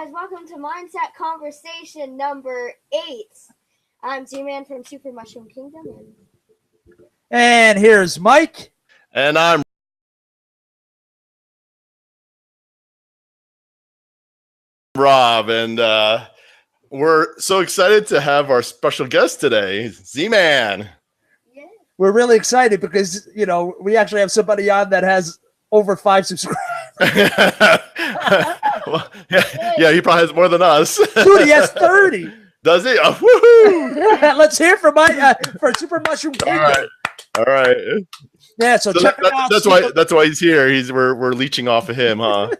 guys, welcome to Mindset Conversation number 8. I'm Z-Man from Super Mushroom Kingdom. And here's Mike. And I'm Rob, and we're so excited to have our special guest today, Z-Man. Yeah. We're really excited because, we actually have somebody on that has over 5 subscribers. Well, yeah, he probably has more than us. Dude, he has 30. Does he? Oh, woohoo! Let's hear from for Super Mushroom Kingdom. All right. Yeah, so check it out. That's why he's here. We're leeching off of him, huh?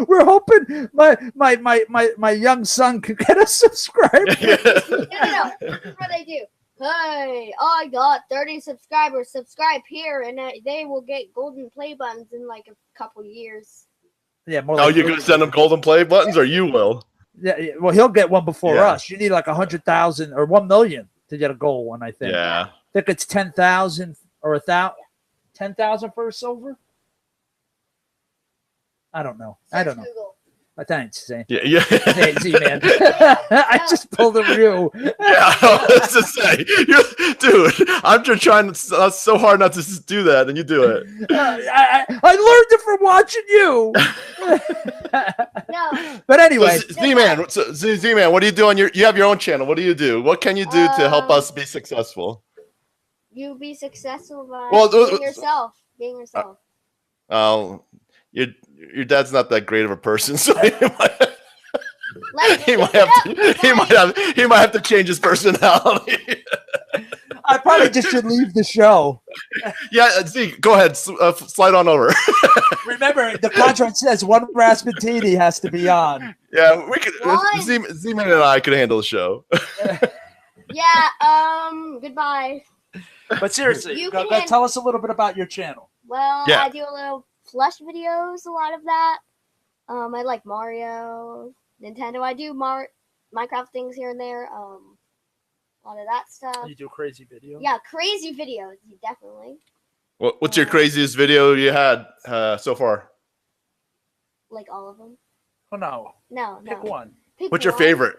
We're hoping my young son could get a subscriber. No. This is what I do. Hey, I got 30 subscribers. Subscribe here, and they will get golden play buttons in like a couple years. Yeah, more like you're going to send him golden play buttons, or you will? Yeah, well, he'll get one before us. You need like 100,000 or 1 million to get a gold one, I think. Yeah. I think it's 10,000 or 1,000. 10,000 for a silver? I don't know. Google. Thanks, Zane. Yeah. Hey, Z-Man. I just pulled a review. Yeah, I was to say, dude, I'm just trying so hard not to do that, and you do it. I learned it from watching you. No. But anyway. Z-Man, what do you do on you have your own channel. What do you do? What can you do to help us be successful? You be successul by being yourself. Being yourself. Your dad's not that great of a person, so he might have to change his personality. I probably just should leave the show. Yeah, Z, go ahead, slide on over. Remember, the contract says one Rasputin has to be on. Yeah, we could. Z-Man and I could handle the show. Yeah. Goodbye. But seriously, tell us a little bit about your channel. Well, I do a little plush videos, a lot of that. I like Mario, Nintendo. I do Minecraft things here and there. A lot of that stuff. You do crazy videos? Yeah, crazy videos, definitely. What's your craziest video you had so far? Like all of them? Oh, no. No. Pick one. What's your favorite?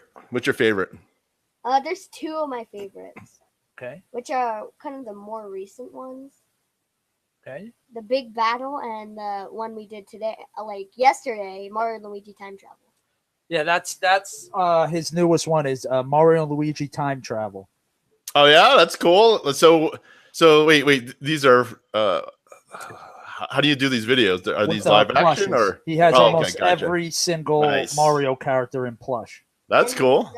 There's 2 of my favorites. Okay. Which are kind of the more recent ones. Okay. The big battle and the one we did today, like yesterday, Mario and Luigi Time Travel. Yeah, that's his newest one is Mario and Luigi Time Travel. Oh yeah, that's cool. So wait, these are how do you do these videos? Are these live action or he has almost every single Mario character in plush. That's cool.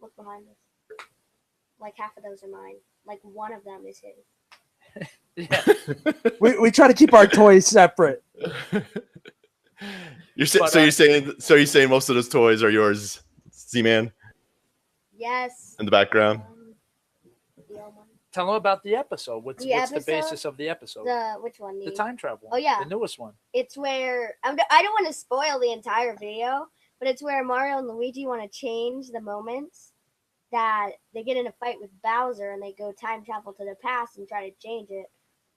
Look behind us. Like half of those are mine. Like one of them is his. Yeah. we try to keep our toys separate. You're saying most of those toys are yours, Z-Man? Yes. In the background. Tell them about the episode. What's the basis of the episode? Which one? The time travel. Oh yeah, the newest one. It's where I don't want to spoil the entire video, but it's where Mario and Luigi want to change the moments that they get in a fight with Bowser and they go time travel to the past and try to change it.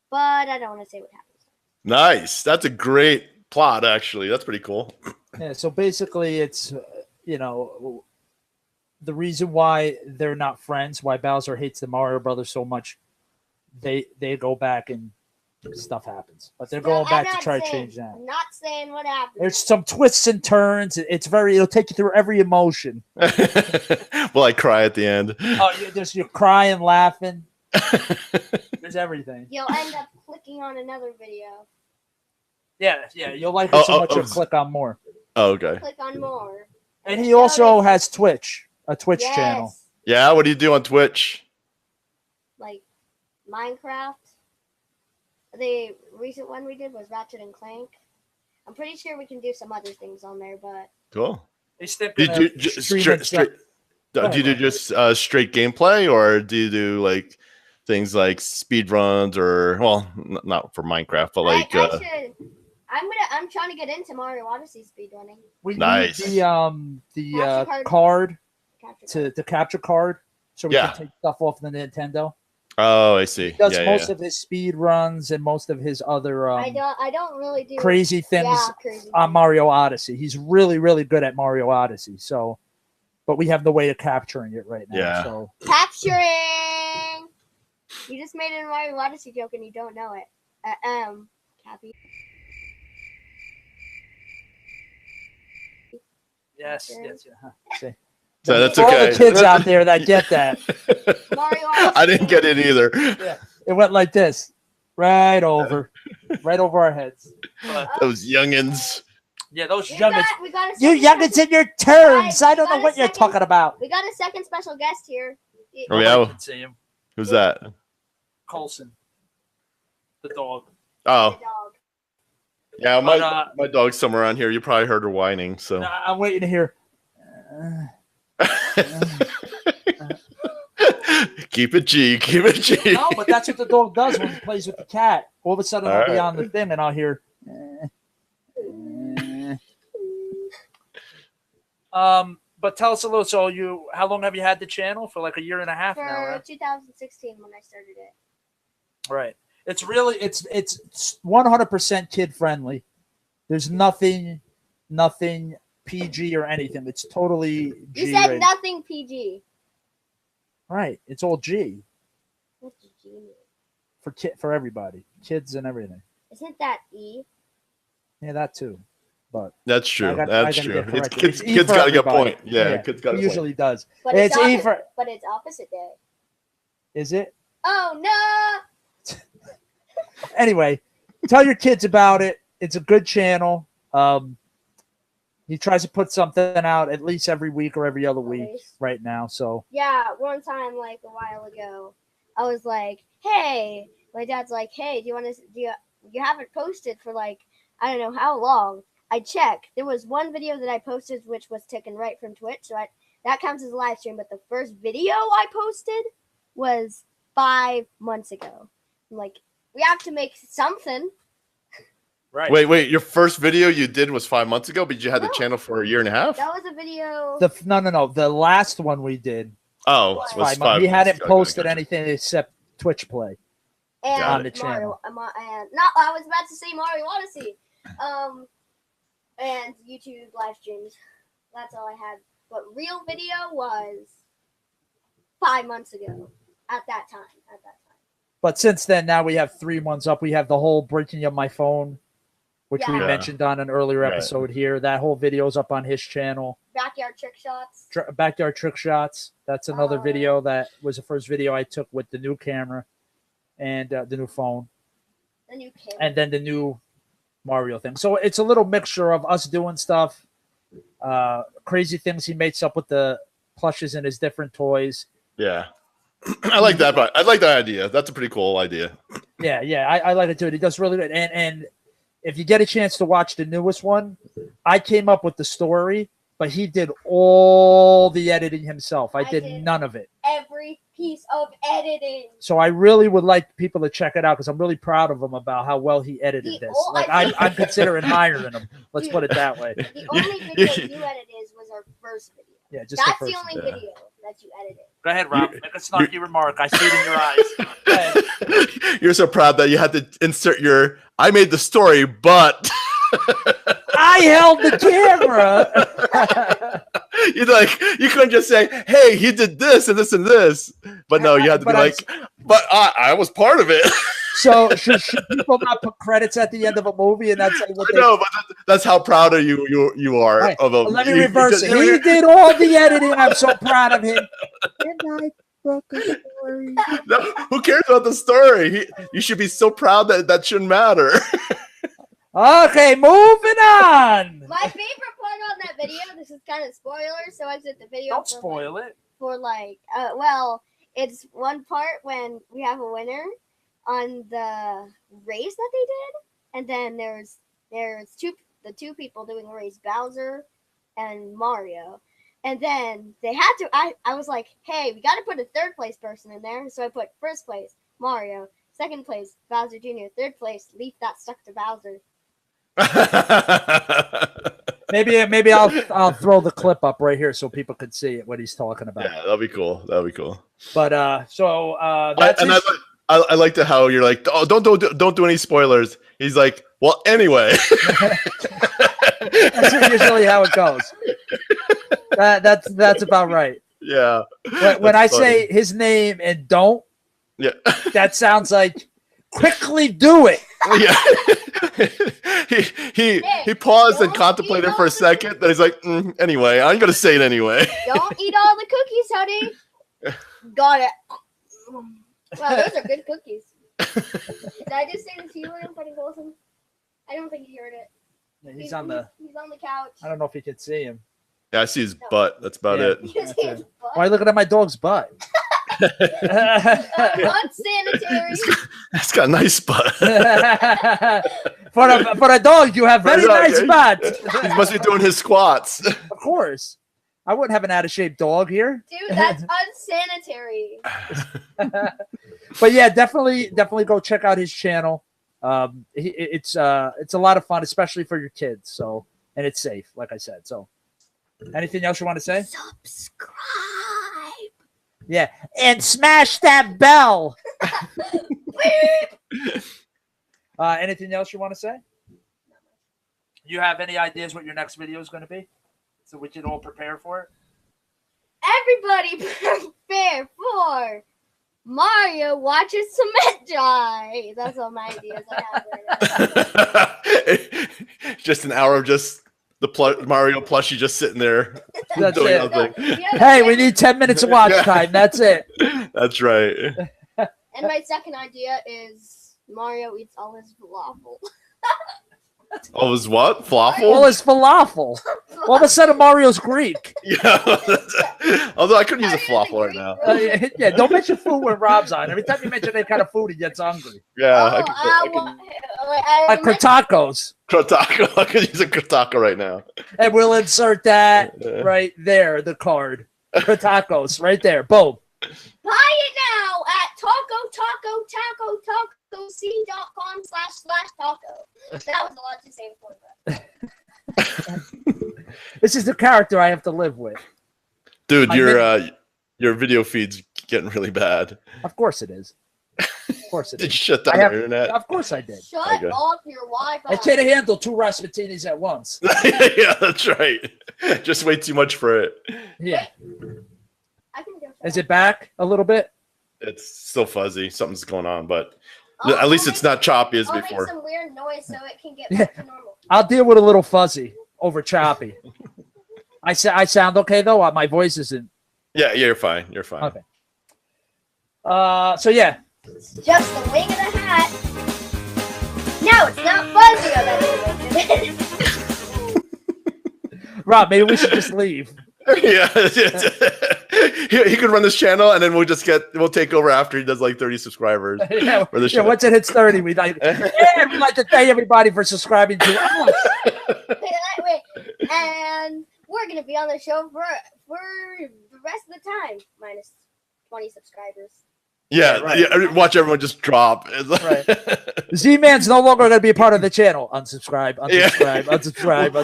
But I don't want to say what happens. Nice. That's a great plot, actually. That's pretty cool. Yeah, so basically it's, the reason why they're not friends, why Bowser hates the Mario Brothers so much, they go back and stuff happens. But they're going back to try to change that. I'm not saying what happened. There's some twists and turns. It'll take you through every emotion. Will I cry at the end? Oh, you're crying, laughing. There's everything. You'll end up clicking on another video. Yeah, you'll like it so much you'll click on more. Oh, okay. Click on more. And he also has a Twitch channel. Yeah, what do you do on Twitch? Like Minecraft. The recent one we did was Ratchet and Clank. I'm pretty sure we can do some other things on there, but cool. Do you do just straight gameplay, or do you do like things like speed runs, or not for Minecraft, but like I'm trying to get into Mario Odyssey speedrunning. We need the card to capture card, so we can take stuff off the Nintendo. Oh, I see. He does most of his speed runs and most of his other I don't really do crazy things crazy on things. Mario Odyssey. He's really, really good at Mario Odyssey. So, but we have no way of capturing it right now. Yeah. So Capturing. You just made a Mario Odyssey joke and you don't know it. Cappy. yes. See. So that's for okay. all the kids out there that get that. Mario Odyssey. I didn't get it either. Yeah. It went like this. Right over our heads. But, those youngins. Yeah, those We youngins. got a You second youngins in your turns. Guys, I don't know what you're talking about. We got a second special guest here. Oh, yeah? Can see him. Who's that? Colson, the dog. Oh, The dog. yeah. But, My dog's somewhere around here. You probably heard her whining. So I'm waiting to hear. keep it G. Keep it G. No, but that's what the dog does when he plays with the cat. All of a sudden, I'll be on the thing and I'll hear. But tell us a little. So how long have you had the channel? For like a year and a half For now, right? 2016 when I started it. Right. It's really it's 100% kid friendly. There's nothing PG or anything. It's totally G. You said rated. nothing PG. Right. It's all G What's G mean? for everybody, kids and everything. Isn't that E? Yeah, that too. But That's true. I That's gotta true. get corrected. Kids It's E got for to get a everybody. point. Yeah, kids got a He point. usually does. But It's E opposite, for. but it's opposite day. Is it? Oh no! Anyway, tell your kids about it. It's a good channel. He tries to put something out at least every week or every other week right now. So Yeah, one time like a while ago, I was like, "Hey," my dad's like, "Hey, do you haven't posted for like I don't know how long?" I checked. There was one video that I posted which was taken right from Twitch, so that counts as a live stream. But the first video I posted was 5 months ago. I'm like, we have to make something. right. Wait. Your first video you did was 5 months ago, but you had the channel for a year and a half? That was a video. No. The last one we did. Oh, Was was 5 months. He hadn't Okay, posted gotcha. anything except Twitch Play. And on the Mario, channel. I was about to say Mario Odyssey. And YouTube live streams. That's all I had. But real video was 5 months ago. At that time. But since then, now we have 3 months up. We have the whole breaking of my phone, which we Yeah. mentioned on an earlier Right. episode here. That whole video's up on his channel. Backyard trick shots. Backyard trick shots. That's another video that was the first video I took with the new camera and the new phone, The new camera. and then the new Mario thing. So it's a little mixture of us doing stuff, crazy things he makes up with the plushes and his different toys. Yeah. I like that, but I like that idea. That's a pretty cool idea. Yeah, I like it too. He does really good. And if you get a chance to watch the newest one, I came up with the story, but he did all the editing himself. I did none of it. Every piece of editing. So I really would like people to check it out because I'm really proud of him about how well he edited this. Like I'm considering hiring him. Let's put it that way. The only video you edited was our first video. Yeah, just That's the the first only video that you edited. Go ahead, Rob. Make a snarky remark. I see it in your eyes. Go ahead. You're so proud that you had to insert your I made the story, but I held the camera. you couldn't just say, hey, he did this and this and this. But no, you had to be like, but I was part of it. So should people not put credits at the end of a movie and that's what I know, but that's how proud of you are right. of him. Let me reverse it. He did all the editing. I'm so proud of him. And I broke a story. No, who cares about the story? You should be so proud that shouldn't matter. Okay, moving on. My favorite part on that video, this is kind of spoiler, so exit the video. Don't spoil it. For like, it's one part when we have a winner on the race that they did, and then there's the two people doing the race, Bowser and Mario, and then they had to. I was like, hey, we got to put a third place person in there, so I put first place Mario, second place Bowser Jr., third place Leaf that stuck to Bowser. Maybe I'll throw the clip up right here so people can see what he's talking about. Yeah, that'd be cool. That'd be cool. But that's I like to how you're like, oh, don't do any spoilers. He's like, well, anyway. That's usually how it goes. That's about right. Yeah. When I say his name and don't, yeah, that sounds like quickly do it. Yeah. He paused and contemplated for a second. Then he's like, anyway, I'm gonna say it anyway. Don't eat all the cookies, honey. Got it. Wow, those are good cookies. Did I just say this to you, William Funny Colson? I don't think he heard it. Yeah, he's on the couch. I don't know if you can see him. Yeah, I see his butt. That's about it. Why are you looking at my dog's butt? Unsanitary. It's got a nice butt. for a dog, you have very nice butt. He must be doing his squats. Of course. I wouldn't have an out of shape dog here. Dude, that's unsanitary. But yeah, definitely go check out his channel. It's a lot of fun, especially for your kids. So, and it's safe, like I said. So, anything else you want to say? Subscribe. Yeah, and smash that bell. Anything else you want to say? You have any ideas what your next video is going to be? So we can all prepare for it? Everybody prepare for Mario watches cement dry. That's all my ideas I have right now. Just an hour of just the Mario plushie just sitting there doing nothing. Hey, we need 10 minutes of watch time. That's it. That's right. And my second idea is Mario eats all his falafel. All his what? Falafel? All his falafel. All of a sudden, Mario's Greek. Yeah. Although I couldn't use a falafel right now. Yeah, don't mention food when Rob's on. Every time you mention any kind of food, he gets hungry. Yeah. Like Crotacos. Crotaco. I could use a Crotaco right now. And we'll insert that right there, the card. Crotacos, right there. Boom. Buy it now at tacotacotacotc.com//taco. That was a lot to say for that. This is the character I have to live with. Dude, your video feed's getting really bad. Of course it is. Of course it is. Did you shut down the internet? Of course I did. Shut off your Wi-Fi. I can't handle 2 Rasputinis at once. Yeah, that's right. Just way too much for it. Yeah. I can go Is it back a little bit? It's still fuzzy. Something's going on, but at least it's not choppy as I'll before. make some weird noise so it can get back to normal. I'll deal with a little fuzzy over choppy. I sound okay though. My voice isn't. Yeah, you're fine. You're fine. Okay. So yeah. It's just the wing of the hat. No, it's not fuzzy. Oh, that's Rob, maybe we should just leave. Yeah. He could run this channel, and then we'll take over after he does like 30 subscribers. Yeah, once it hits 30, we'd like to thank everybody for subscribing to us. Wait, and we're gonna be on the show for the rest of the time, minus 20 subscribers. Yeah, right. Yeah, watch everyone just drop. Right. Z-Man's no longer going to be a part of the channel. Unsubscribe. Unsubscribe.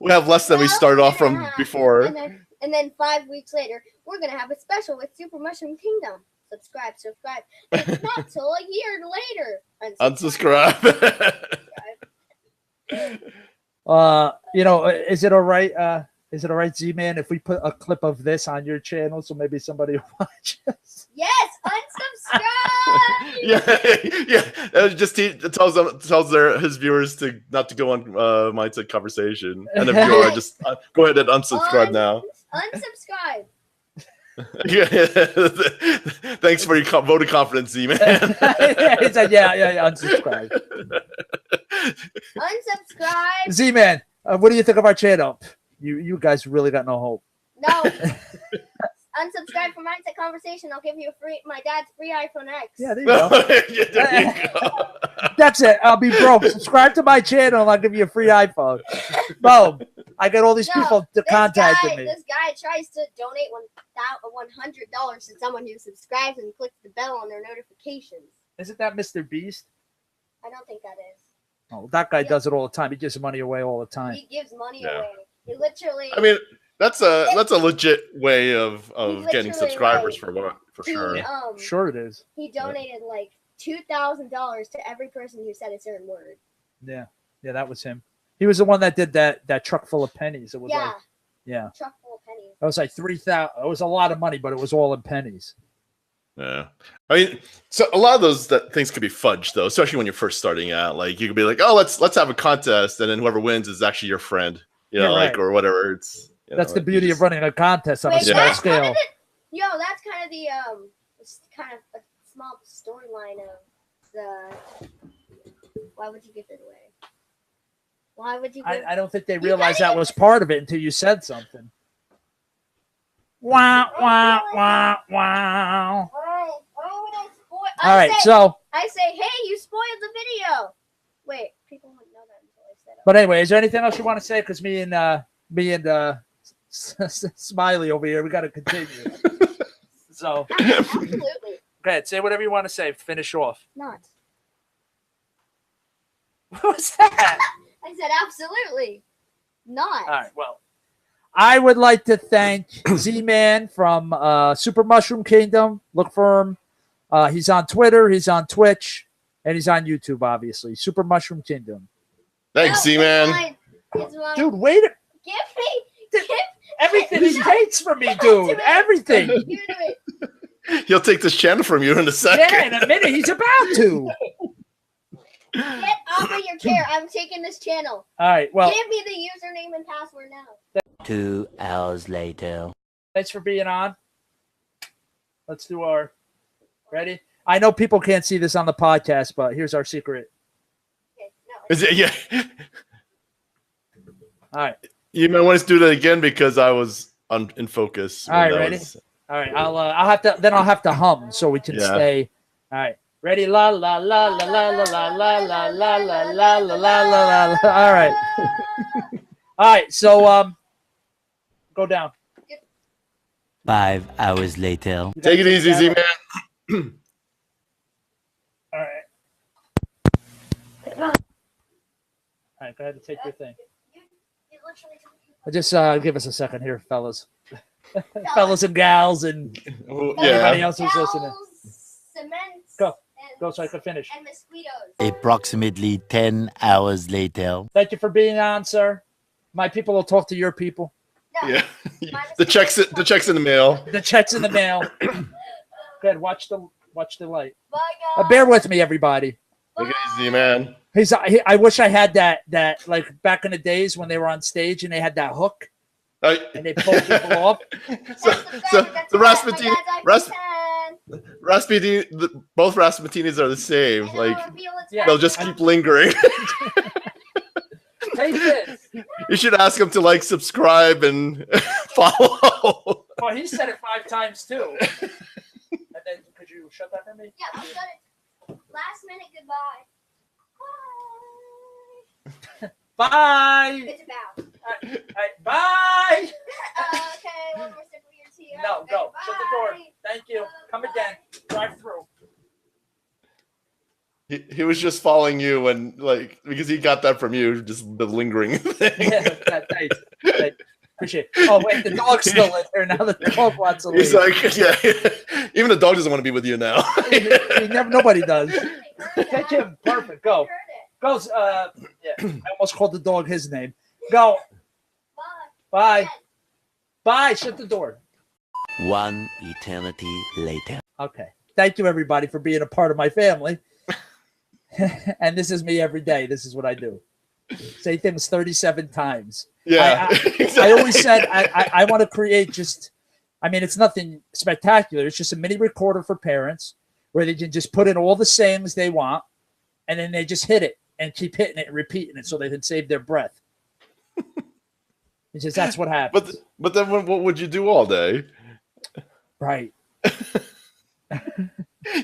We'll have less than we started off from before. And then 5 weeks later, we're going to have a special with Super Mushroom Kingdom. Subscribe. It's not till a year later. Unsubscribe. Is it all right? Is it all right, Z-Man, if we put a clip of this on your channel so maybe somebody will watch us? Yes, unsubscribe. Yeah. Just tells his viewers to not to go on Mindset Conversation, and the viewer just go ahead and unsubscribe now. Unsubscribe. Yeah. Thanks for your vote of confidence, Z-Man. He said, yeah, unsubscribe. Unsubscribe. Z-Man, what do you think of our channel? You guys really got no hope. No. Unsubscribe from Mindset Conversation. I'll give you my dad's free iPhone X. Yeah, there you go. There you go. That's it. I'll be broke. Subscribe to my channel and I'll give you a free iPhone. Boom. I got all these people to contact me. This guy tries to donate $100 to someone who subscribes and clicks the bell on their notifications. Isn't that Mr. Beast? I don't think that is. Oh, that guy does it all the time. He gives money away all the time. He gives money Yeah. away. He literally. I mean, that's a legit way of getting literally, subscribers like, for he, sure. Sure it is. He donated like $2,000 to every person who said a certain word. Yeah, that was him. He was the one that did that truck full of pennies. It was truck full of pennies. It was like 3,000. It was a lot of money, but it was all in pennies. Yeah, I mean, so a lot of those things could be fudged though, especially when you're first starting out. Like you could be like, oh, let's have a contest, and then whoever wins is actually your friend, like or whatever. It's that's the beauty of running a contest on a small scale. That's kind of the kind of a small storyline of the. Why would you give it away? Why would you? I don't think they realized that was part of it until you said something. Wow, wow, wow, wow. All right, so I say, hey, you spoiled the video. Wait, people wouldn't know that until I said it. But anyway, is there anything else you want to say? Because me and Smiley over here, we got to continue. So absolutely. Go ahead, say whatever you want to say. Finish off. Not. What was that? I said absolutely not. All right, well, I would like to thank Z-Man from Super Mushroom Kingdom. Look for him. He's on Twitter, he's on Twitch, and he's on YouTube, obviously. Super Mushroom Kingdom. Thanks, Z-Man. Dude, wait. Give me everything he takes from me, dude. Everything. He'll take this channel from you in a second. Yeah, in a minute. He's about to. Get off of your chair. I'm taking this channel. All right, well. Give me the username and password now. 2 hours later. Thanks for being on. Let's do our... Ready? I know people can't see this on the podcast, but here's our secret. Okay, no. Is it, yeah. All right. You might want to do that again because I was in focus. All right, ready? All right, I'll have to hum so we can stay. All right. Ready? La la la la la la la la la la la la la la la. All right. All right, so go down. 5 hours later. Take it easy, Z-Man. All right. All right, go ahead and take your thing. Just give us a second here, fellas. Fellas and gals and everybody else who's listening. Go so I can finish. And mosquitoes. Approximately 10 hours later. Thank you for being on, sir. My people will talk to your people. No. Yeah. The checks in the mail. The check's in the mail. Go ahead, watch the light. Bye, guys. Bear with me, everybody. Take it easy, man. I wish I had that like back in the days when they were on stage and they had that hook and they pulled people off. The Rasputin, both Rasputinis are the same. Like they'll just keep lingering. Take this. You should ask him to like, subscribe, and follow. Well, he said it 5 times too. And then could you shut that for me? Yeah, I'll shut it. Last minute goodbye. Bye. Bye. Good to bow. All right, bye. Okay, one more sip of your tea. No, Okay, go. bye. Shut the door. Thank you. Come again. Drive through. He was just following you and like because he got that from you, just the lingering thing. Yeah, thanks. Appreciate it. Oh wait, the dog's still in there now. The dog wants to leave. He's like, yeah. Even the dog doesn't want to be with you now. Nobody does. Take him. Perfect. Go. Goes. Yeah. I almost called the dog his name. Go. Bye. Bye. Bye. Shut the door. 1 eternity later. Okay. Thank you, everybody, for being a part of my family. And this is me every day. This is what I do. Say things 37 times. Yeah. I always said I want to create just, I mean, it's nothing spectacular. It's just a mini recorder for parents where they can just put in all the sayings they want and then they just hit it and keep hitting it and repeating it so they can save their breath. It's just that's what happens. But then what would you do all day? Right.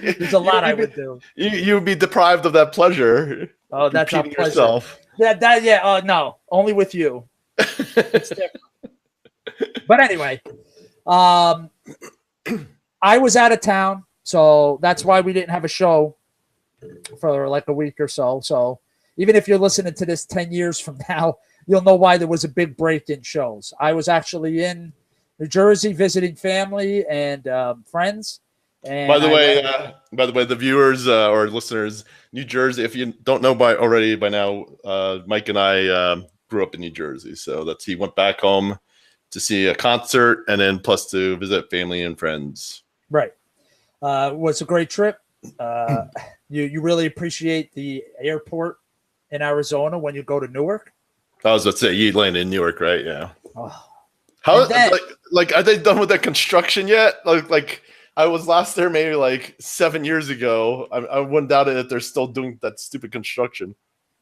There's a lot I would do. You would be deprived of that pleasure. Oh, that's not pleasure. Yourself. Yeah. Oh no, only with you. It's different. But anyway, I was out of town, so that's why we didn't have a show for like a week or so. So even if you're listening to this 10 years from now, you'll know why there was a big break in shows. I was actually in New Jersey visiting family and friends. And by the way, the viewers or listeners, New Jersey, if you don't know by now, Mike and I grew up in New Jersey. So he went back home to see a concert and then plus to visit family and friends. Right. It was a great trip. You really appreciate the airport in Arizona when you go to Newark. I was about to say, you landed in Newark, right? Yeah. Oh. How like are they done with that construction yet? Like I was last there maybe like 7 years ago. I wouldn't doubt it that they're still doing that stupid construction.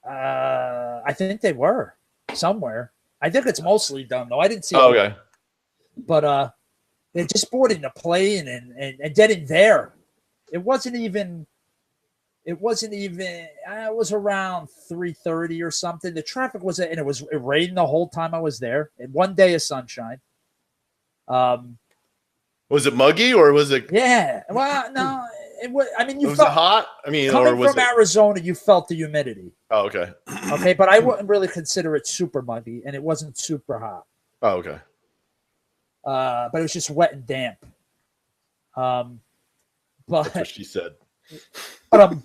I think they were somewhere. I think it's mostly done though. I didn't see. Oh, okay. But they're just boarding the plane and getting there. It wasn't even. It was around 3:30 or something. The traffic was, and it rained the whole time I was there. And 1 day of sunshine. Was it muggy or was it? Yeah. Well, no. It was. I mean, was it hot? I mean, coming or was from it... Arizona, you felt the humidity. Oh, okay. Okay, but I wouldn't really consider it super muggy, and it wasn't super hot. Oh, okay. But it was just wet and damp. But that's what she said. Watching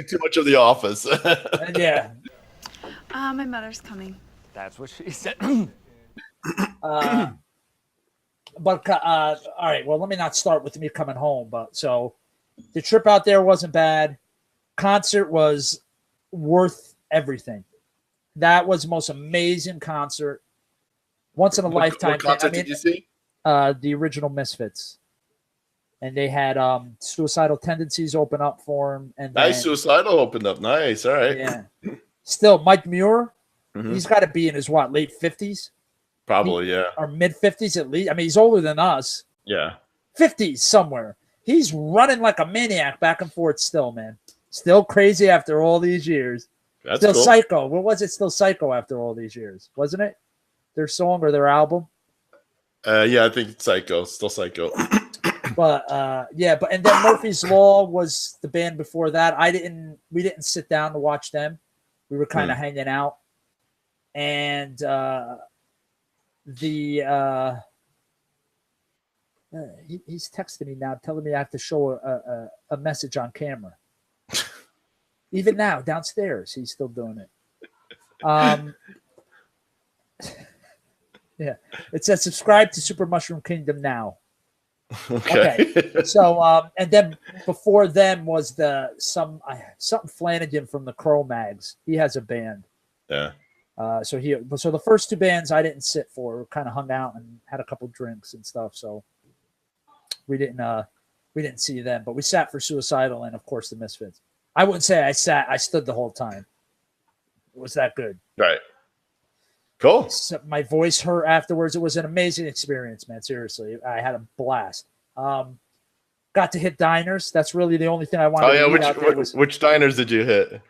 too much of The Office. Yeah. My mother's coming. That's what she said. All right. Well, let me not start with me coming home. But so the trip out there wasn't bad. Concert was worth everything. That was the most amazing concert. Once in a lifetime. What concert did you see? The original Misfits. And they had Suicidal Tendencies open up for him. And nice. Suicidal opened up. Nice. All right. Yeah. Still, Mike Muir, he's got to be in his late 50s? Probably, yeah. Or mid 50s at least. I mean, he's older than us. Yeah. 50s somewhere. He's running like a maniac back and forth still, man. Still crazy after all these years. That's still cool. Psycho. What was it? Still Psycho after all these years, wasn't it? Their song or their album? Yeah, I think it's Psycho. Still Psycho. But and then Murphy's Law was the band before that. We didn't sit down to watch them. We were kind of hanging out. And he's texting me now, telling me I have to show a message on camera. Even now, downstairs, he's still doing it. Yeah, it says subscribe to Super Mushroom Kingdom now. Okay. So, and then before them was something Flanagan from the Crow Mags. He has a band. Yeah. So the first two bands I didn't sit for. We kind of hung out and had a couple drinks and stuff. So we didn't see them, but we sat for Suicidal and of course the Misfits. I wouldn't say I sat. I stood the whole time. It was that good. Right. Cool. So my voice hurt afterwards. It was an amazing experience, man. Seriously, I had a blast. Got to hit diners. That's really the only thing I wanted. Oh yeah, which diners did you hit?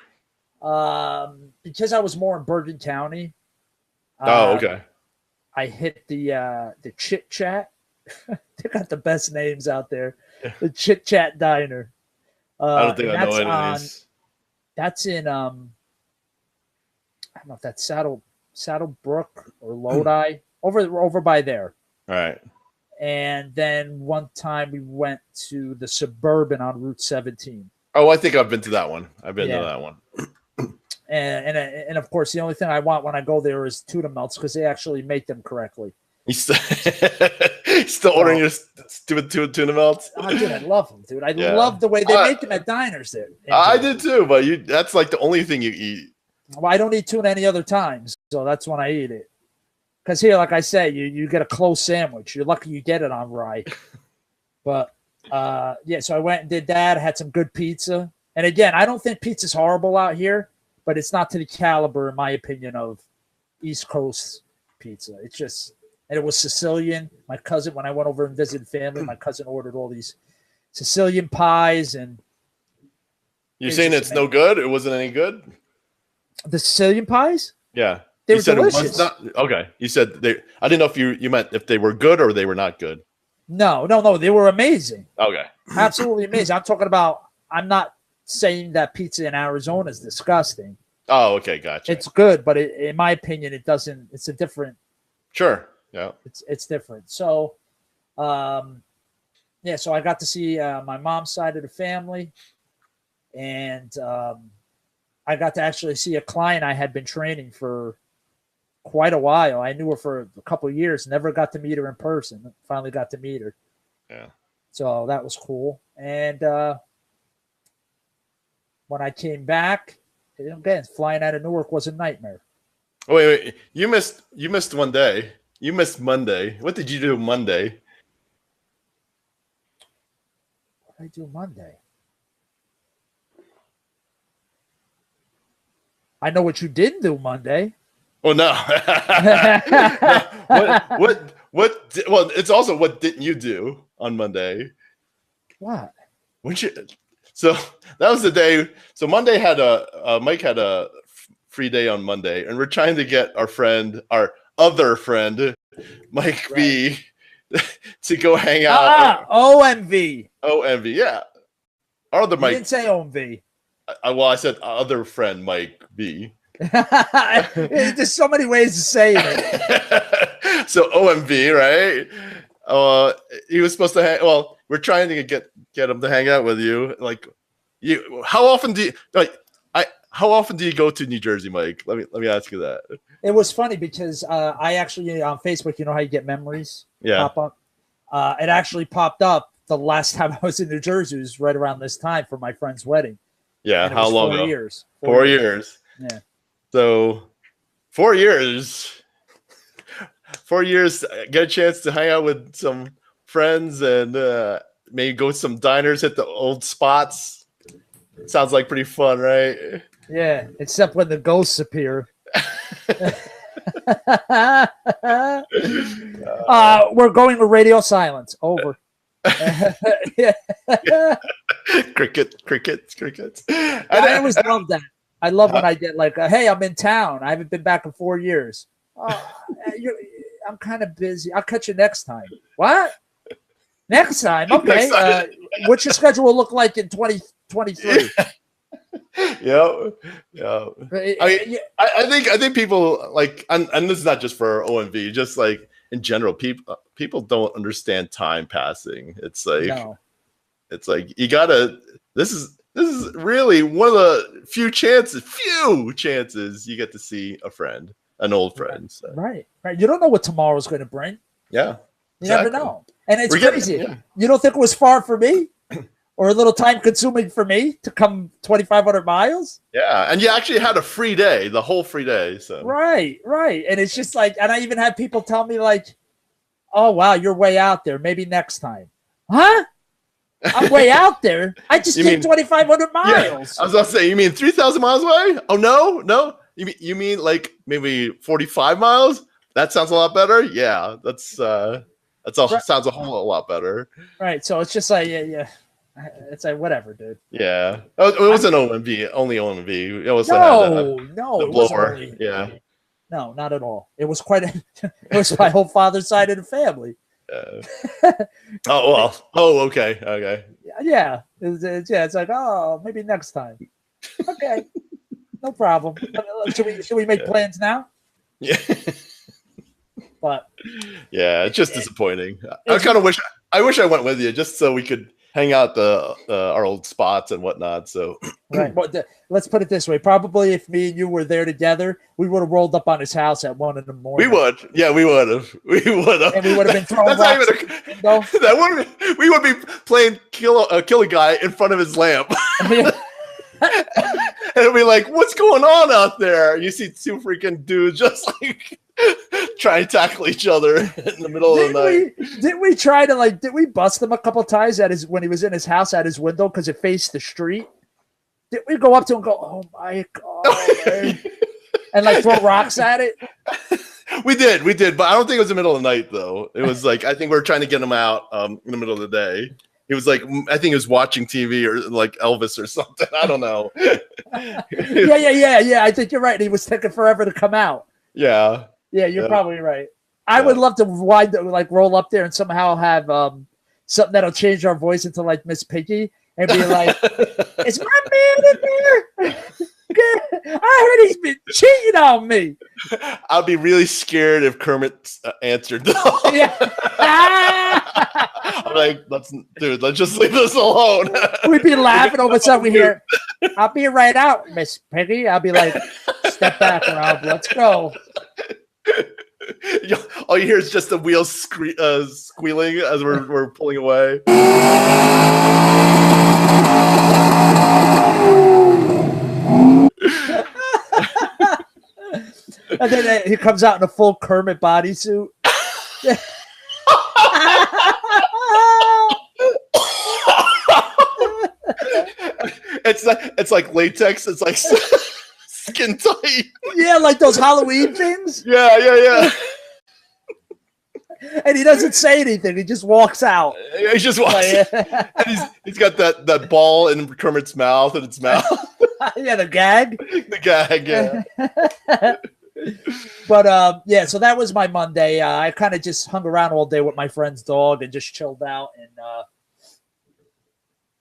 Because I was more in Bergen County. Oh, okay. I hit the Chit Chat. They got the best names out there. The Chit Chat Diner. I don't think I know any of these. That's in I don't know if that's Saddlebrook or Lodi, over by there. All right. And then one time we went to the Suburban on Route 17. Oh, I think I've been to that one. I've been to that one. And of course, the only thing I want when I go there is tuna melts because they actually make them correctly. He's still ordering your stupid tuna melts? Oh, dude, I love them, dude. I love the way they make them at diners there. I did too, but that's like the only thing you eat. Well, I don't eat tuna any other times, so that's when I eat it. Because here, like I say, you get a close sandwich. You're lucky you get it on rye. But, so I went and did that. I had some good pizza. And again, I don't think pizza's horrible out here, but it's not to the caliber, in my opinion, of East Coast pizza. It's just, and it was Sicilian. My cousin, when I went over and visited family, my cousin ordered all these Sicilian pies. And you're saying it's no good? It wasn't any good? The Sicilian pies? Yeah. They were delicious. Okay. You said I didn't know if you meant if they were good or they were not good. No. They were amazing. Okay. Absolutely amazing. I'm talking about, I'm not saying that pizza in Arizona is disgusting. Oh, okay, gotcha. It's good, but in my opinion, it doesn't. It's a different. Sure. Yeah. It's different. So, yeah. So I got to see my mom's side of the family, and I got to actually see a client I had been training for quite a while. I knew her for a couple of years. Never got to meet her in person. Finally got to meet her. Yeah. So that was cool. And when I came back, again, flying out of Newark was a nightmare. Oh, wait. You missed one day. You missed Monday. What did you do Monday? What did I do Monday? I know what you didn't do Monday. Oh no. No. Well, it's also what didn't you do on Monday? What? So that was the day. So Monday had Mike had a free day on Monday, and we're trying to get our other friend, Mike B, to go hang out. OMV. OMV, yeah. Our other Mike. You didn't say OMV. Well, I said other friend, Mike B. There's so many ways of saying it. So OMV, right? He was supposed to hang. Well, we're trying to get him to hang out with you. Like, how often do you go to New Jersey, Mike? Let me ask you that. It was funny because I actually on Facebook, you know how you get memories pop up. It actually popped up the last time I was in New Jersey. It was right around this time for my friend's wedding. Yeah, how long ago? 4 years. 4 years. Yeah. So 4 years. 4 years. Get a chance to hang out with some friends and maybe go to some diners, hit the old spots. Sounds like pretty fun, right? Yeah, except when the ghosts appear. We're going with radio silence. Over. Crickets. I always love that. I love when I get like, hey, I'm in town. I haven't been back in 4 years. I'm kind of busy. I'll catch you next time. What? Next time? Okay. Next time. What's your schedule look like in 2023? Yeah. I think people like, and this is not just for OMV, just like in general, people don't understand time passing. It's like you gotta. This is really one of the few chances you get to see a friend, an old friend. So. Right. You don't know what tomorrow's going to bring. Yeah, you never know, and it's crazy. You don't think it was far for me? Or a little time consuming for me to come 2,500 miles. Yeah. And you actually had a free day, the whole free day. So right. And it's just like, and I even had people tell me like, oh, wow, you're way out there. Maybe next time. Huh? I'm way out there. I just did 2,500 miles. Yeah, I was going to say, you mean 3,000 miles away? Oh, no. You mean like maybe 45 miles? That sounds a lot better. Yeah. Sounds a whole lot better. Right. So it's just like, yeah. It's like whatever, dude. Yeah, it wasn't OMV, only OMV. It was no, it blower. Yeah, no, not at all. It was it was my whole father's side of the family. Okay. Yeah, it's like, oh, maybe next time. Okay, no problem. Should we make plans now? Yeah, but yeah, it's just disappointing. I kind of wish I went with you just so we could hang out our old spots and whatnot. So right. Well, let's put it this way. Probably if me and you were there together, we would have rolled up on his house at 1 a.m. We would. Yeah, we would have. And we would have been throwing rocks at the window. We would be playing kill a guy in front of his lamp. And it'd be like, what's going on out there? You see two freaking dudes just like trying to tackle each other in the middle of the night. Did we bust him a couple times when he was in his house at his window because it faced the street? Did we go up to him and go, oh my God, and like throw rocks at it? We did, but I don't think it was the middle of the night though. It was like, I think we were trying to get him out in the middle of the day. He was like, I think he was watching TV or like Elvis or something. I don't know. Yeah. I think you're right. He was taking forever to come out. Yeah. Yeah, you're probably right. I would love to roll up there and somehow have something that'll change our voice into like Miss Piggy, and be like, "Is my man in there? I heard he's been cheating on me." I'd be really scared if Kermit answered. Yeah. I'm like, let's just leave this alone. We'd be laughing. All of a sudden, we hear, "I'll be right out, Miss Piggy." I'll be like, "Step back, Rob. Let's go." All you hear is just the wheels squealing as we're pulling away. And then he comes out in a full Kermit bodysuit. It's like latex. It's like skin tight. Yeah, like those Halloween things. Yeah. And he doesn't say anything. He just walks out. He just walks. And he's got that ball in Kermit's mouth and its mouth. Yeah, the gag. The gag. Yeah. But yeah, so that was my Monday. I kind of just hung around all day with my friend's dog and just chilled out. And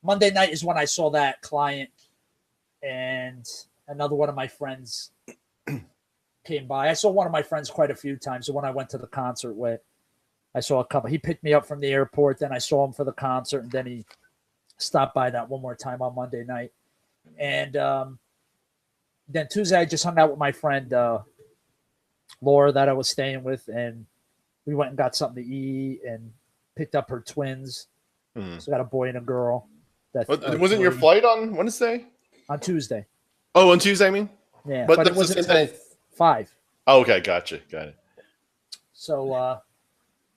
Monday night is when I saw that client, and another one of my friends came by. I saw one of my friends quite a few times. So when I went to the concert with, I saw a couple. He picked me up from the airport. Then I saw him for the concert, and then he stopped by that one more time on Monday night. And then Tuesday, I just hung out with my friend Laura that I was staying with, and we went and got something to eat and picked up her twins. So I got a boy and a girl. Wasn't your flight on Wednesday? On Tuesday. Oh, on Tuesday, I mean? Yeah, but it wasn't until 5. Oh, okay, gotcha. Got it. So,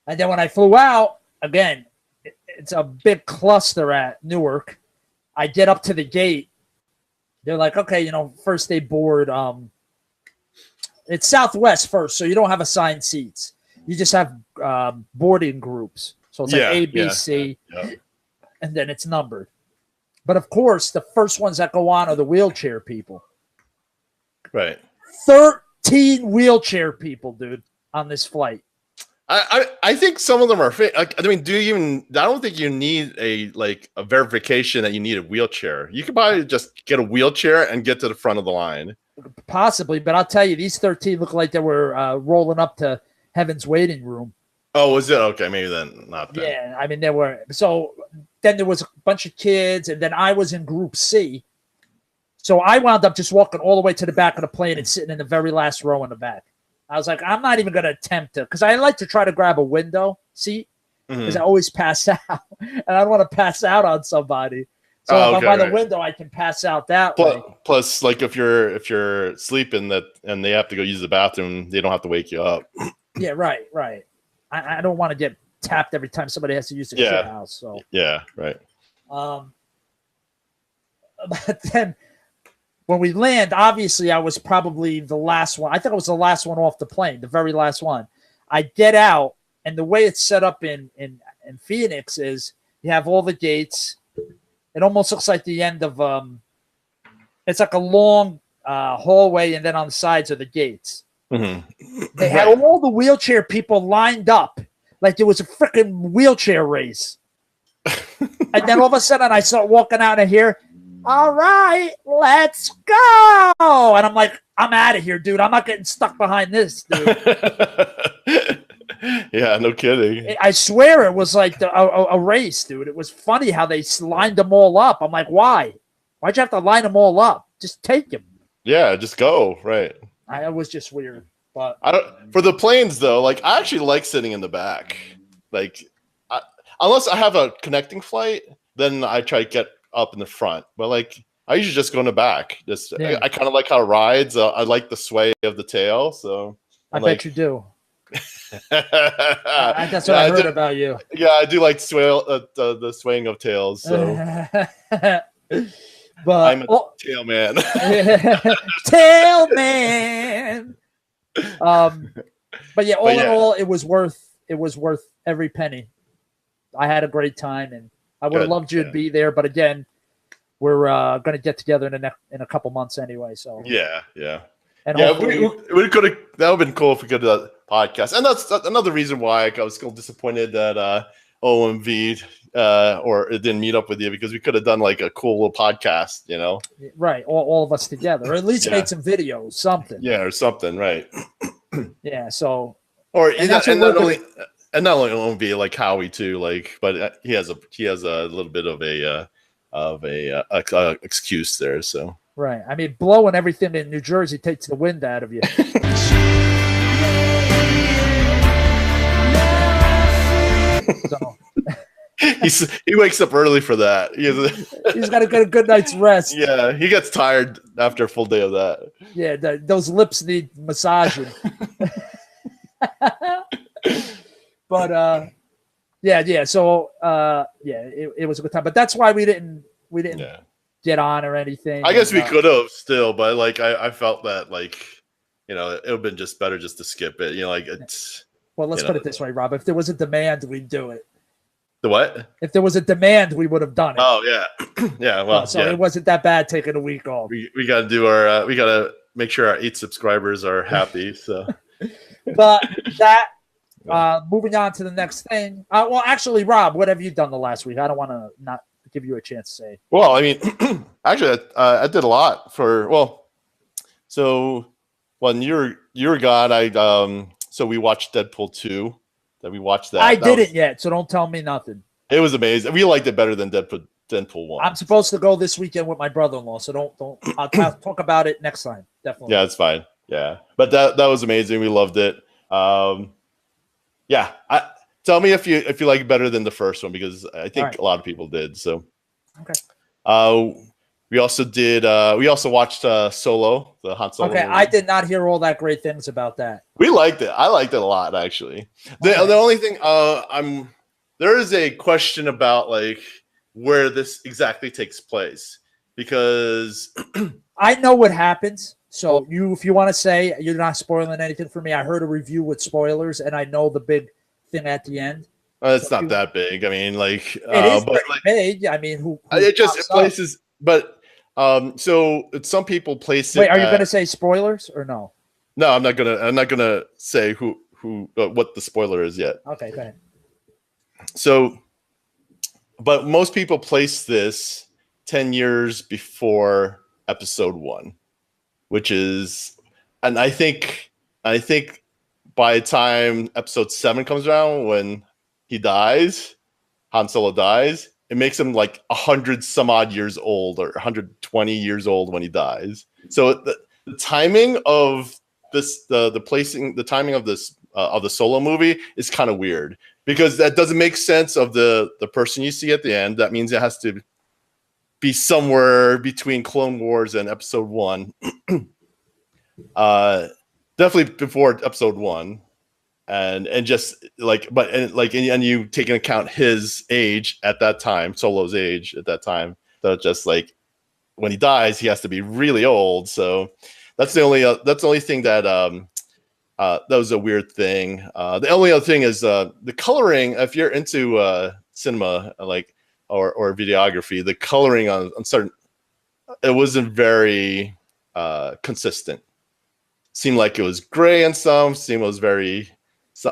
and then when I flew out, again, it's a big cluster at Newark. I get up to the gate. They're like, okay, first they board. It's Southwest first, so you don't have assigned seats. You just have boarding groups. So it's like A, B, C, and then it's numbered. But of course, the first ones that go on are the wheelchair people. Right. 13 wheelchair people, dude, on this flight. I think some of them are fake. I mean, I don't think you need a verification that you need a wheelchair. You could probably just get a wheelchair and get to the front of the line. Possibly, but I'll tell you, these 13 look like they were rolling up to Heaven's Waiting Room. Oh, was it? Okay, maybe then not then. Yeah, I mean, there were. So then there was a bunch of kids, and then I was in Group C. So I wound up just walking all the way to the back of the plane and sitting in the very last row in the back. I was like, I'm not even going to attempt to, because I like to try to grab a window seat, because I always pass out, and I don't want to pass out on somebody. So if I'm by the window, I can pass out that way. Plus, like if you're sleeping and they have to go use the bathroom, they don't have to wake you up. Yeah, right. I don't want to get tapped every time somebody has to use the shit house. So yeah, right. But then when we land, obviously I was probably the last one. I think I was the last one off the plane, the very last one. I get out, and the way it's set up in Phoenix is you have all the gates. It almost looks like the end of it's like a long hallway, and then on the sides are the gates. They had all the wheelchair people lined up like it was a freaking wheelchair race. And then all of a sudden I start walking out of here. All right, let's go. And I'm like, I'm out of here, dude. I'm not getting stuck behind this, dude. Yeah, no kidding. I swear it was like a race, dude. It was funny how they lined them all up. I'm like, why? Why'd you have to line them all up? Just take them. Yeah, just go. Right. It was just weird. But for the planes, though, I actually like sitting in the back. Unless I have a connecting flight, then I try to get up in the front. But I usually just go in the back. I kind of like how it rides. I like the sway of the tail. So I bet you do. That's what I heard about you. Yeah, I do like the swaying of tails. So, but I'm a tail man. Tail man. But yeah, all in all, it was worth every penny. I had a great time, and I would have loved you to be there. But again, we're going to get together in a couple months anyway. So yeah. And we could have. That would have been cool if we could have done a podcast. And that's another reason why I was still disappointed that OMV or it didn't meet up with you, because we could have done like a cool little podcast, Right, all of us together, or at least Yeah. made some videos, something. Yeah, or something, right? Yeah. So, Or and that's what we're gonna- and not only won't be like Howie too, like, but he has a little bit of a excuse there. So right. I mean, blowing everything in New Jersey takes the wind out of you. So he wakes up early for that. he's got to get a good night's rest. Yeah, he gets tired after a full day of that. Yeah, those lips need massaging. But yeah. So it was a good time. But that's why we didn't get on or anything. I guess we could have still, but like I felt that like it would have been just better just to skip it. Like it's. Well, let's put it this way, Rob. If there was a demand, we'd do it. The what? If there was a demand, we would have done it. Oh yeah, yeah. Well, so it wasn't that bad taking a week off. We got to do our. We got to make sure our 8 subscribers are happy. So, but that. Moving on to the next thing. Well, actually, Rob, what have you done the last week? I don't want to not give you a chance to say. Well, I mean, actually, I did a lot for. Well, so when you were gone, so we watched Deadpool 2. That we watched that. I didn't yet, so don't tell me nothing. It was amazing. We liked it better than Deadpool 1. I'm supposed to go this weekend with my brother-in-law, so don't. I'll talk about it next time. Definitely. Yeah, it's fine. Yeah, but that was amazing. We loved it. Yeah, tell me if you like it better than the first one, because I think a lot of people did. So, okay. We also watched Solo, the Han Solo. Okay, movie. I did not hear all that great things about that. We liked it. I liked it a lot, actually. The only thing there is a question about like where this exactly takes place, because I know what happens. So if you want to say you're not spoiling anything for me, I heard a review with spoilers, and I know the big thing at the end. It's not that big. I mean, like it is big. I mean, who it places, but so some people place it. Wait, are you going to say spoilers or no? No, I'm not gonna say who what the spoiler is yet. Okay, go ahead. So, but most people place this 10 years before episode 1. Which is, and I think by the time episode 7 comes around, when he dies, Han Solo dies, it makes him like 100 some odd years old, or 120 years old when he dies. So the timing of this, the timing of this of the Solo movie is kind of weird, because that doesn't make sense of the person you see at the end. That means it has to be somewhere between Clone Wars and episode 1. Definitely before episode 1, and just like, and you take into account his age at that time, Solo's age at that time. So just like when he dies, he has to be really old. So that's the only thing that that was a weird thing. The only other thing is the coloring. If you're into cinema, like or videography, the coloring on certain, it wasn't very consistent. Seemed like it was gray on some. Seemed it was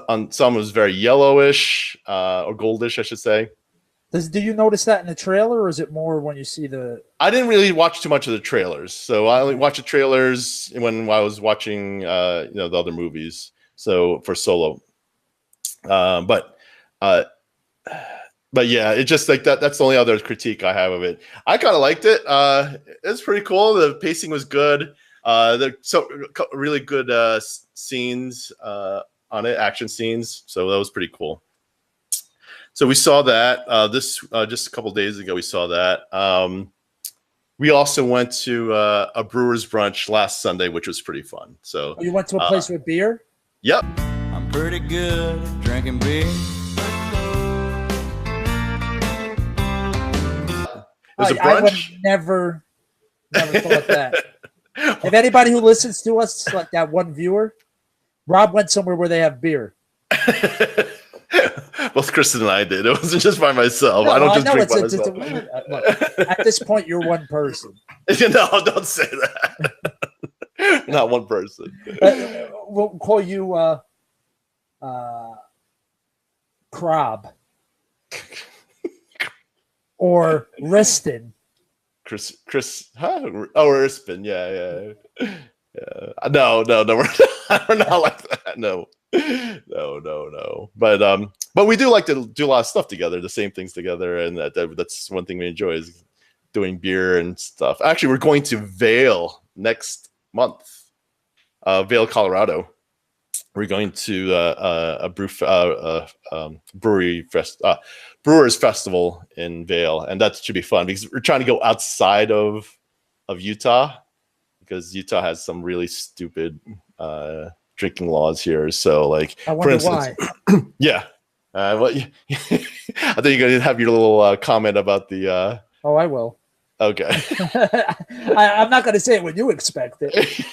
on some it was very yellowish or goldish, I should say. Do you notice that in the trailer, or is it more when you see the? I didn't really watch too much of the trailers, so I only watched the trailers when I was watching the other movies. So for Solo, but yeah, it's just like that. That's the only other critique I have of it. I kind of liked it. It's pretty cool. The pacing was good. There's really good scenes on it, action scenes. So that was pretty cool. So we saw that just a couple days ago. We saw that. We also went to a Brewers brunch last Sunday, which was pretty fun. So you went to a place with beer? Yep. I'm pretty good at drinking beer. It was a brunch. I would never thought that. If anybody who listens to us, like that one viewer, Rob went somewhere where they have beer. Both Kristen and I did. It wasn't just by myself. No, I don't just drink by myself. Look, at this point, you're one person. No, don't say that. Not one person. We'll call you Crab. or Riston. Chris, huh? Oh, Erspin, yeah. No, we're not like that. No. But we do like to do a lot of stuff together, the same things together, and that's one thing we enjoy is doing beer and stuff. Actually, we're going to Vail next month, Vail, Colorado. We're going to a brewers festival in Vail, and that should be fun because we're trying to go outside of Utah because Utah has some really stupid drinking laws here. So, like, I wonder for instance, why. yeah. I think you're going to have your little comment about the. Oh, I will. Okay. I'm not going to say it when you expect it.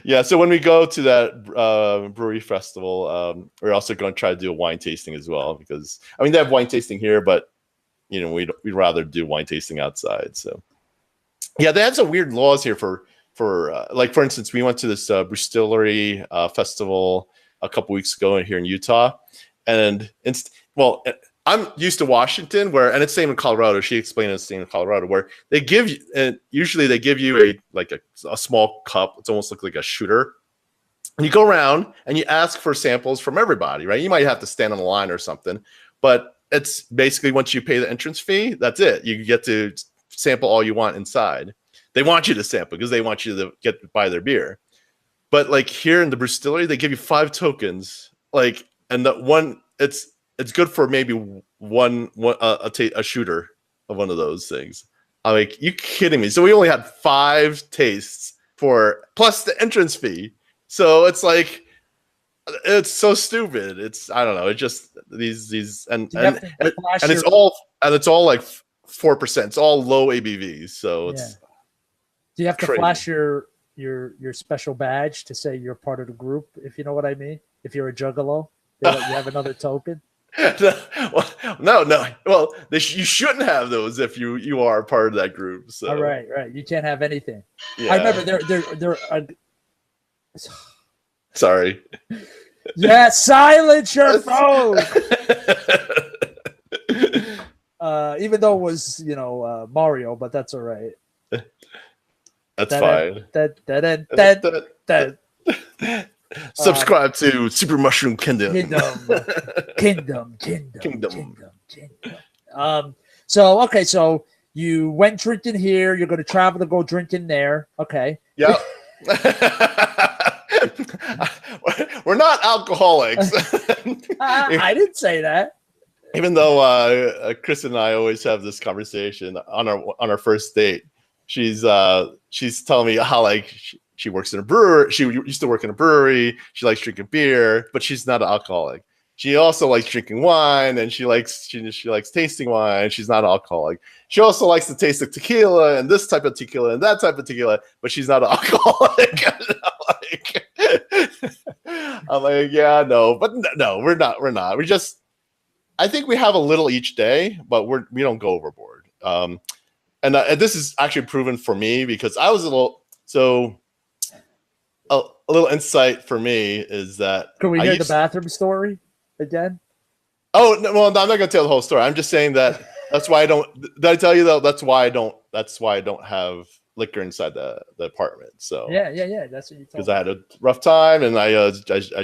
Yeah, so when we go to that brewery festival, we're also going to try to do a wine tasting as well because I mean they have wine tasting here, but we'd rather do wine tasting outside. So yeah, they have some weird laws here for like for instance, we went to this Brewstillery festival a couple weeks ago here in Utah, and I'm used to Washington and it's same in Colorado. She explained it's same in Colorado where they give you, and usually they give you a small cup. It's almost like a shooter. And you go around and you ask for samples from everybody, right? You might have to stand on the line or something, but it's basically once you pay the entrance fee, that's it. You get to sample all you want inside. They want you to sample because they want you to buy their beer. But like here in the Brewstillery, they give you 5 tokens. Like, and the one it's good for maybe a shooter of one of those things. I'm like, you kidding me? So we only had 5 tastes plus the entrance fee. So it's like, it's so stupid. I don't know. It just these and it's all like 4%. It's all low ABV. So it's. Do you have to crazy. flash your special badge to say you're part of the group? If you know what I mean. If you're a juggalo, you have another token. No. Well, you shouldn't have those if you are part of that group. So. All right. You can't have anything. Yeah. I remember they're Sorry. Yeah, silence your phone. Even though it was Mario, but that's all right. That's fine. Subscribe to Super Mushroom Kingdom. Kingdom. So you went drinking here. You're going to travel to go drinking there. Okay. Yeah. We're not alcoholics. I didn't say that. Even though Chris and I always have this conversation on our first date, she's telling me how like she works in a brewery. She used to work in a brewery. She likes drinking beer, but she's not an alcoholic. She also likes drinking wine, and she likes tasting wine. She's not an alcoholic. She also likes to taste the tequila and this type of tequila and that type of tequila, but she's not an alcoholic. I'm like, yeah, no, but no, we're not. I think we have a little each day, but we don't go overboard. And this is actually proven for me because I was a little insight for me is that. Can we hear the bathroom story again? Oh no, well, I'm not going to tell the whole story. I'm just saying that that's why I don't. Did I tell you though? That's why I don't have liquor inside the apartment. So yeah. That's what you told me. Because I had a rough time and I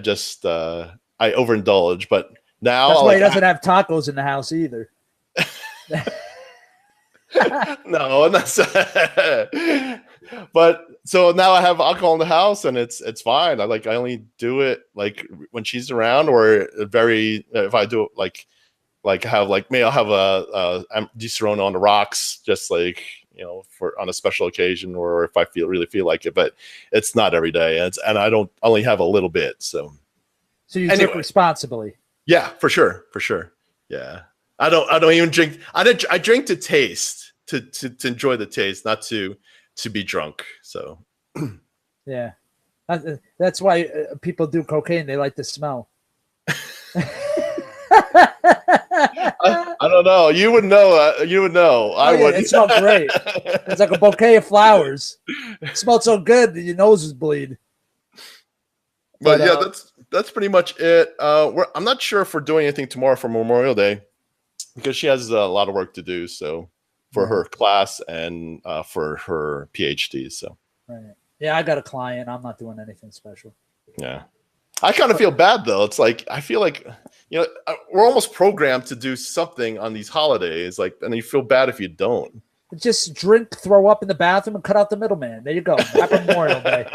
just overindulge. But now that's why he doesn't have tacos in the house either. No, but so now I have alcohol in the house and it's fine. I only do it like when she's around or if I do it maybe I'll have a Di-Serrano on the rocks just like for on a special occasion or if I really feel like it, but it's not every day and I don't only have a little bit. So you drink responsibly. Yeah, for sure. Yeah. I don't even drink. I drink to taste, to enjoy the taste, not to be drunk. So, yeah, that's why people do cocaine. They like the smell. I don't know. You would know. You would know. I wouldn't. It smelled great. It's like a bouquet of flowers. It smelled so good that your nose is bleed. But yeah, that's pretty much it. I'm not sure if we're doing anything tomorrow for Memorial Day. because she has a lot of work to do. So for her class and for her PhD. So right. Yeah, I got a client. I'm not doing anything special. yeah. I kind of feel bad though. It's like I feel like we're almost programmed to do something on these holidays, like, and you feel bad if you don't. Just drink, throw up in the bathroom, and cut out the middleman. There you go. Happy Memorial Day.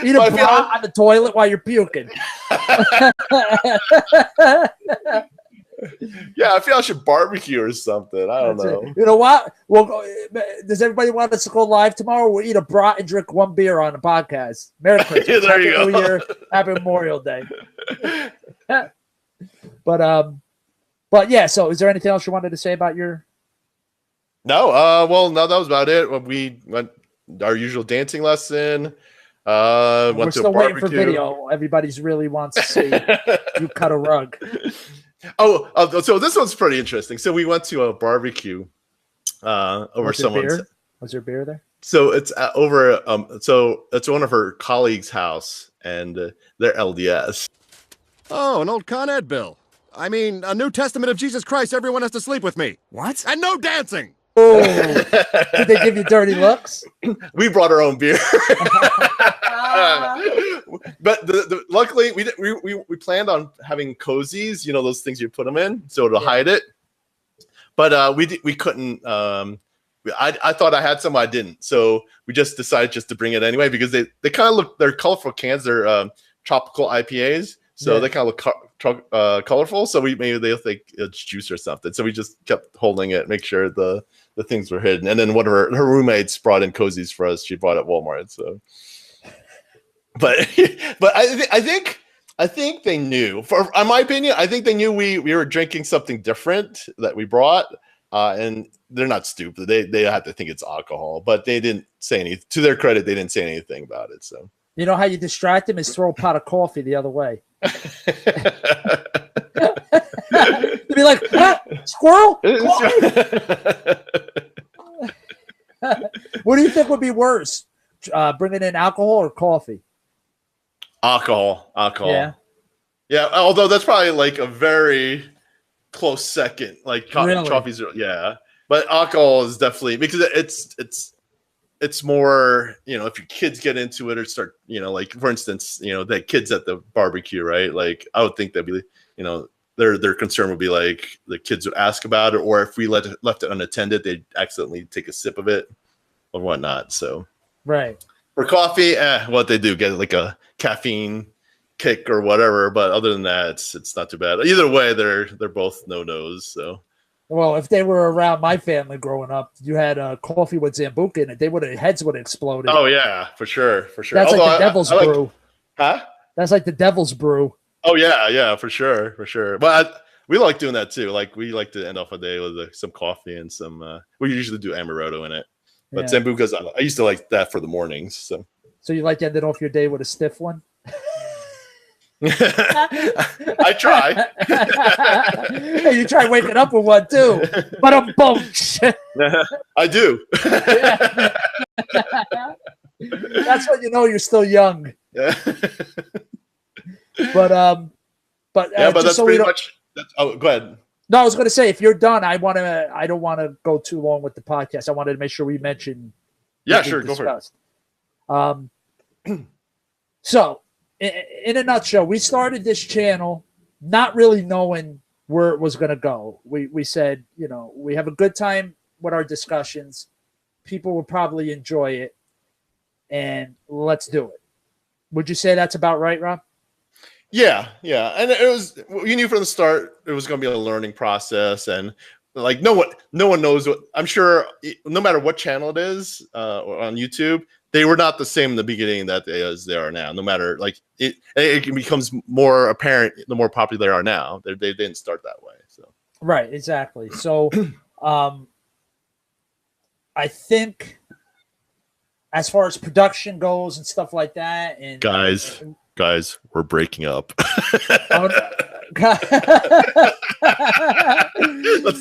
Eat a bra on the toilet while you're puking. Yeah, I feel I should barbecue or something. I don't know. You know what? Well, does everybody want us to go live tomorrow? We'll eat a brat and drink one beer on the podcast. Merry Christmas. There you Happy go. New Year. Happy Memorial Day. But yeah. So, is there anything else you wanted to say about your? No. Well, no, that was about it. We went our usual dancing lesson. We're Went to still a barbecue. waiting for video. Everybody's really wants to see you cut a rug. So this one's pretty interesting. So we went to a barbecue over someone's. Was there beer there? So it's over. So it's one of her colleagues' house, and they're LDS. Oh, an old Con Ed bill. I mean, a New Testament of Jesus Christ. Everyone has to sleep with me. What? And no dancing. Oh, did they give you dirty looks? We brought our own beer. But luckily we planned on having cozies, those things you put them in so it'll hide it. But we couldn't. I thought I had some, I didn't. So we just decided just to bring it anyway because they kind of look. They're colorful cans. They're tropical IPAs, so they kind of look colorful. So maybe they'll think it's juice or something. So we just kept holding it, make sure the things were hidden. And then one of her roommates brought in cozies for us. She bought at Walmart. So. But I think they knew. In my opinion, I think they knew we were drinking something different that we brought, and they're not stupid. They have to think it's alcohol, but they didn't say anything. To their credit, they didn't say anything about it. So you know how you distract them is throw a pot of coffee the other way. They'd be like, squirrel. What do you think would be worse, bringing in alcohol or coffee? Alcohol. Yeah. Although that's probably like a very close second. Like coffee's, yeah. But alcohol is definitely because it's more. If your kids get into it or start, like for instance, the kids at the barbecue, right? Like I would think that'd be, their concern would be like the kids would ask about it, or if we left it unattended, they'd accidentally take a sip of it or whatnot. So right. For coffee, what they do, get like a caffeine kick or whatever. But other than that, it's not too bad. Either way, they're both no-nos. So, well, if they were around my family growing up, you had coffee with Zambuca in it. Heads would have exploded. Oh yeah, for sure. That's like the devil's brew. Huh? That's like the devil's brew. Oh yeah, for sure. But we like doing that too. Like we like to end off a day with some coffee and some. We usually do amaretto in it. But Zambuca's, I used to like that for the mornings. So you like to end it off your day with a stiff one? I try. Hey, you try waking up with one too. But I'm bumped. I do. That's when you know you're still young. Yeah. But that's pretty much. Go ahead. No, I was going to say if you're done, I don't want to go too long with the podcast. I wanted to make sure we mention. Yeah, sure, go for it. So, in a nutshell, we started this channel not really knowing where it was going to go. We said, we have a good time with our discussions. People will probably enjoy it, and let's do it. Would you say that's about right, Rob? Yeah, and it was. You knew from the start it was going to be a learning process, and like no one knows what. I'm sure no matter what channel it is on YouTube, they were not the same in the beginning as they are now. No matter it becomes more apparent the more popular they are now. They didn't start that way. So right, exactly. So, I think as far as production goes and stuff like that, and guys, we're breaking up. Let's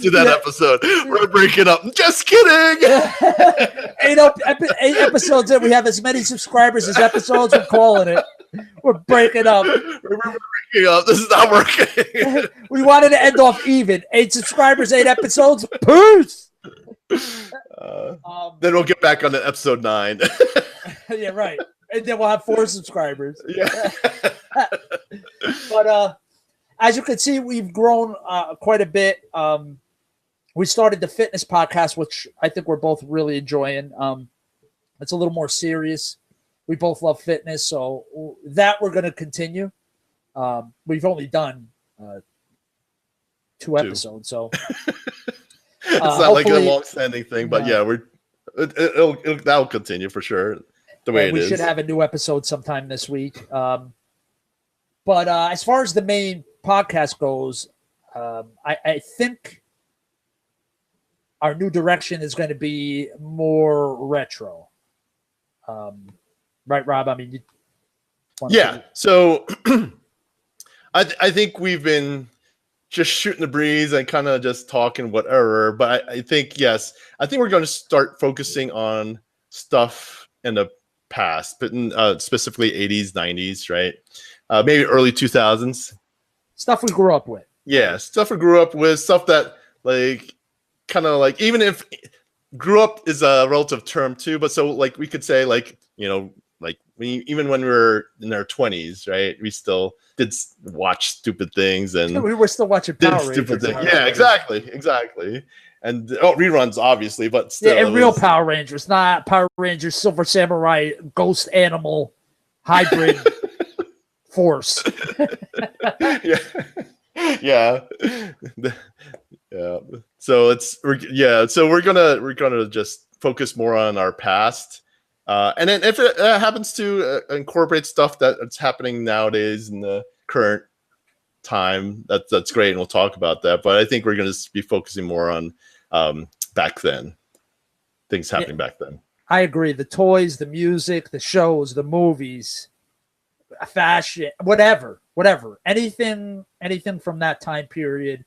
do that episode. We're breaking up. Just kidding. 8 episodes in. We have as many subscribers as episodes. We're calling it. We're breaking up. We're breaking up. This is not working. We wanted to end off even. 8 subscribers, 8 episodes. Peace. Then we'll get back on to episode 9. Yeah, right. And then we'll have 4 subscribers. Yeah. But as you can see, we've grown quite a bit. We started the fitness podcast, which I think we're both really enjoying. It's a little more serious. We both love fitness, so that we're going to continue. We've only done 2 episodes, so it's not like a long-standing thing, but yeah, that'll continue for sure. The way it is. We should have a new episode sometime this week. But as far as the main podcast goes, I think our new direction is going to be more retro. Right, Rob? I mean, so I think we've been just shooting the breeze and kind of just talking whatever. But I think, yes, I think we're going to start focusing on stuff in the past, but specifically 80s, 90s, right? Maybe early 2000s. Stuff we grew up with. Yeah, stuff we grew up with, stuff that like kind of like, even if grew up is a relative term too, but so like we could say like, you know, like even when we were in our 20s, right? We still did watch stupid things, and we were still watching Power Rangers. Stupid things. Yeah, exactly. And reruns, obviously, but still. Yeah, and real Power Rangers, not Power Rangers, Silver Samurai, Ghost Animal, Hybrid Force. Yeah. So we're gonna just focus more on our past. And then if it happens to incorporate stuff that's happening nowadays in the current time, that's great, and we'll talk about that. But I think we're going to be focusing more on back then, things happening back then. I agree. The toys, the music, the shows, the movies, fashion, whatever, anything from that time period,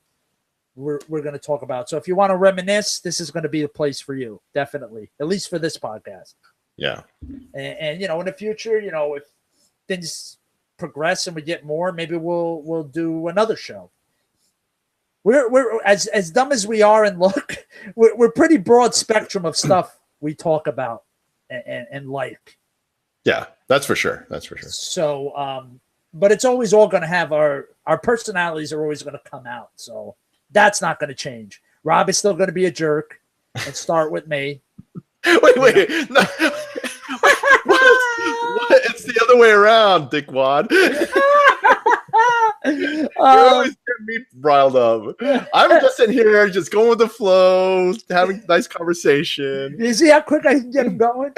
we're going to talk about. So if you want to reminisce, this is going to be the place for you, definitely, at least for this podcast. Yeah. And you know, in the future, you know, if things progress and we get more, maybe we'll do another show. We're as dumb as we are and look, we're pretty broad spectrum of stuff we talk about and like. Yeah, that's for sure. So, but it's always all going to have our personalities are always going to come out. So that's not going to change. Rob is still going to be a jerk and start with me. Wait. No. What? It's the other way around, dickwad. You always get me riled up. I'm just in here, just going with the flow, having a nice conversation. You see how quick I can get him going?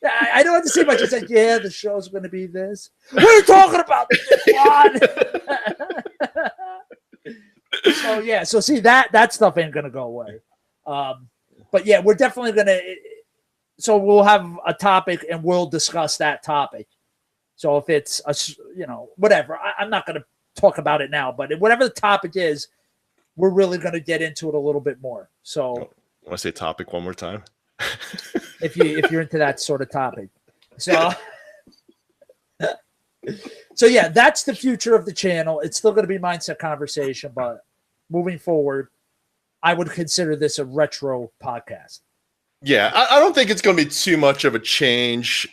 I don't have to say much. I said, yeah, the show's going to be this. What are you talking about, dickwad? So see, that stuff ain't going to go away. But yeah, we're definitely going to. So we'll have a topic and we'll discuss that topic. So if it's whatever, I'm not going to talk about it now, but whatever the topic is, we're really going to get into it a little bit more. So want to say topic one more time? if you're into that sort of topic. So yeah, that's the future of the channel. It's still going to be mindset conversation, but moving forward, I would consider this a retro podcast. Yeah, I don't think it's going to be too much of a change.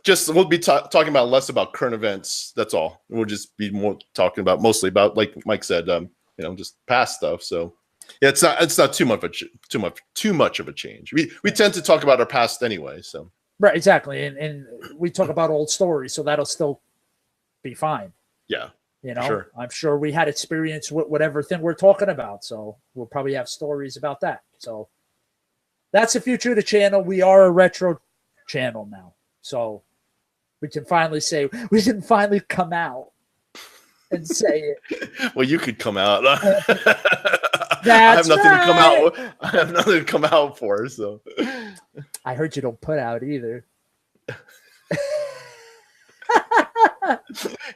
Just we'll be talking about less about current events. That's all. We'll just be more talking about mostly about, like Mike said, just past stuff. So yeah, it's not too much of a change. We tend to talk about our past anyway. So right, exactly, and we talk about old stories, so that'll still be fine. Yeah, sure. I'm sure we had experience with whatever thing we're talking about, so we'll probably have stories about that. So. That's the future of the channel. We are a retro channel now. So we can finally say, we can finally come out and say it. Well, you could come out. I have nothing to come out. I have nothing to come out for. So I heard you don't put out either.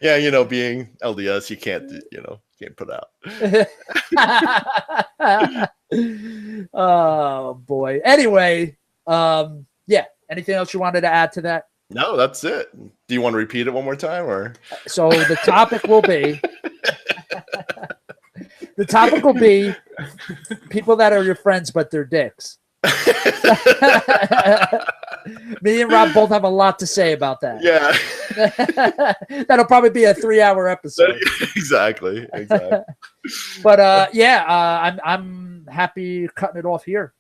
Yeah, being LDS, you can't put out. Oh boy. Anyway, yeah. Anything else you wanted to add to that? No, that's it. Do you want to repeat it one more time, or? So the topic will be The topic will be people that are your friends, but they're dicks. Me and Rob both have a lot to say about that. Yeah. That'll probably be a 3-hour episode. Exactly. But I'm happy cutting it off here.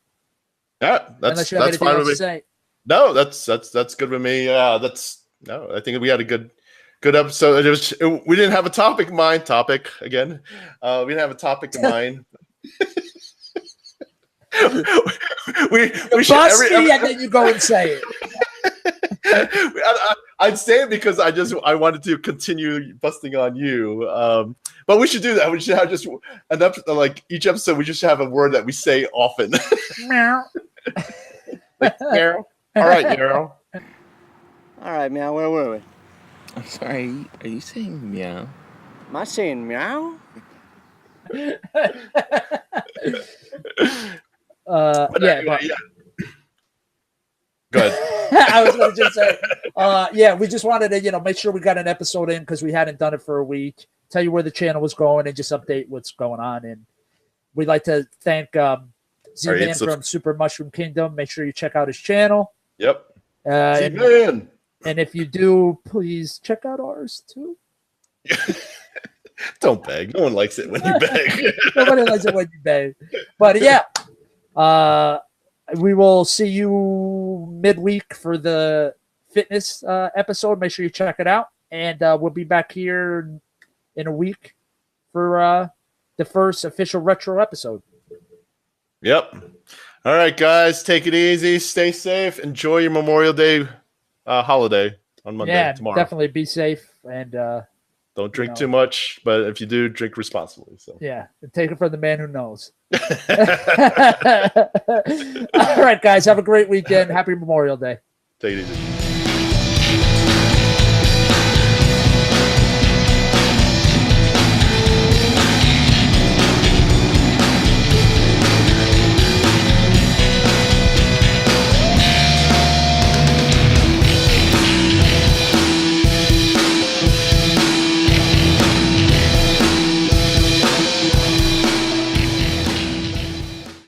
Yeah, Unless you have that's anything fine else with to me. say. No, that's good with me. I think we had a good episode. We didn't have a topic in mind. We didn't have a topic in mind. we bust me and then you go and say it. I'd say it because I wanted to continue busting on you. But we should do that. We should have just like each episode. We just have a word that we say often. Meow. Like, Meow. All right, Meow. All right, meow, where were we? I'm sorry, are you saying meow? Am I saying meow? Yeah. Go ahead. I was going to just say, we just wanted to, make sure we got an episode in because we hadn't done it for a week. Tell you where the channel was going and just update what's going on. And we'd like to thank Z-Man from Super Mushroom Kingdom. Make sure you check out his channel. Yep. Z-Man. And if you do, please check out ours too. Don't beg. No one likes it when you beg. Nobody likes it when you beg. But yeah, we will see you midweek for the fitness episode. Make sure you check it out. And we'll be back here in a week for the first official retro episode. Yep. All right, guys. Take it easy. Stay safe. Enjoy your Memorial Day holiday on Monday tomorrow. Definitely be safe and don't drink too much, but if you do, drink responsibly. So yeah, take it from the man who knows. All right, guys, have a great weekend. Happy Memorial Day. Take it easy.